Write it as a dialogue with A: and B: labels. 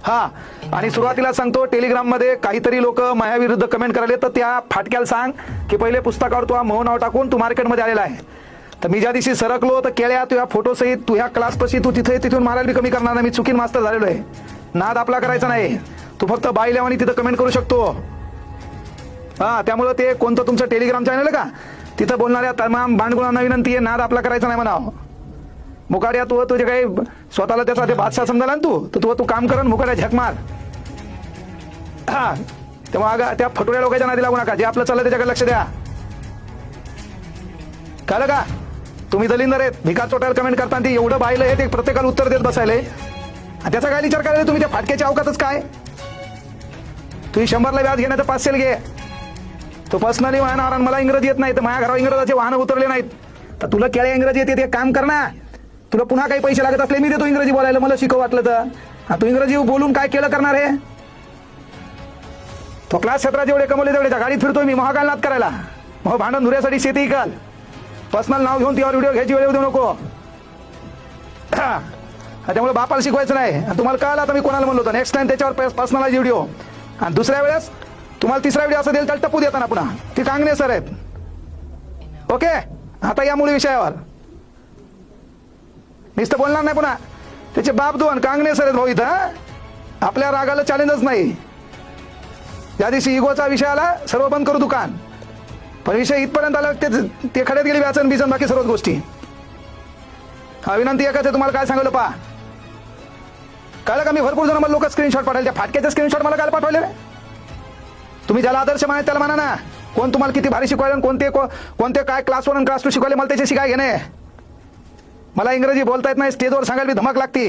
A: हा, आणि सुरुवातीला सांगतो, टेलिग्राम मध्ये काहीतरी लोक माझ्याविरुद्ध कमेंट करायले, तर त्या फाटक्याला सांग की पहिले पुस्तकावर तू मोह नाव टाकून तू मार्केटमध्ये आलेला आहे. तर मी ज्या दिवशी सरकलो तर केळ्या तुझ्या फोटो सहित तू ह्या क्लास पशी तू तिथे तिथून मारायला बी कमी करणार नाही. मी चुकीन मास्तर झालेलो आहे. नाद आपला करायचा नाही. तू फक्त बाई लेवानी तिथं कमेंट करू शकतो. हा, त्यामुळे ते कोणतं तुमचं टेलिग्राम चॅनल आहे का, तिथं बोलणाऱ्या तमाम बांडगुळांना विनंती आहे, नाद आपला करायचा नाही म्हणावं. मुकाड्या तू तुझे काही स्वतःला त्याचा ते बादशाह समजाला ना तू काम कर, मुकाड्या झक मार. हा, तेव्हा अगं त्या फटोऱ्या लोकांच्या नादी लागू नका. जे आपलं चाललं त्याच्याकडे लक्ष द्या. कळलं का? तुम्ही दलिंदर आहेत, भिका चोटायला कमेंट करताना ते एवढं बायलं आहे, ते प्रत्येकाला उत्तर देत बसायले. त्याचा काय विचार करायला तुम्ही? त्या फाटक्याच्या अवकातच काय? तुम्ही 100ला व्याज घेण्याचं 500 घे. तो पर्सनली म्हणणार मला इंग्रजी येत नाही, तर माझ्या घरावर इंग्रजाचे वाहन उतरले नाहीत, तर तुला केळ्या इंग्रजी येते, ते काम कर ना. तुला पुन्हा काही पैसे लागत असले मी देतो इंग्रजी बोलायला, मला शिकव वाटलं तर. तू इंग्रजी बोलून काय केलं करणार आहे? तो क्लास क्षेत्रात जेवढे कमवले तेवढे गाडीत फिरतोय मी, महाकाल नाद करायला. मग भांडण धुऱ्यासाठी शेती इकाल. पर्सनल नाव घेऊन त्यावर व्हिडिओ घ्यायची वेळ देऊ नको. त्यामुळे बापाला शिकवायचं नाही. तुम्हाला कळलं आता मी कोणाला म्हणलो होतं, नेक्स्ट टाइम त्याच्यावर पर्सनलाइज व्हिडिओ. आणि दुसऱ्या वेळेस तुम्हाला तिसरा व्हिडिओ असं देईल तर टप्पू देताना पुन्हा ती कांगणे सर आहेत. ओके, आता या मूळ विषयावर नुसतं बोलणार नाही पुन्हा. त्याचे बाप दोन कांगणे सर आहेत भाऊ इथं. आपल्या रागाला चॅलेंजच नाही. ज्या दिवशी इगोचा विषय आला सर्व बंद करू दुकान. पण विषय इथपर्यंत आला ते खड्यात गेली, व्यासन बिसन बाकी सर्वच गोष्टी. हा, विनंती एकच आहे, तुम्हाला काय सांगितलं पहा. कळलं का? मी भरपूर जण मला लोक स्क्रीनशॉट पाठवले, त्या फाटक्याचे स्क्रीनशॉट मला काय पाठवले रे? तुम्ही ज्याला आदर्श मानाय त्याला म्हणा ना. कोण तुम्हाला किती भारी शिकवायला, कोणते काय क्लास 1 आणि क्लास 2 शिकवायला, मला त्याच्याशी काय घेणे. मला इंग्रजी बोलता येत नाही, स्टेजवर सांगायला मी धमक लागते.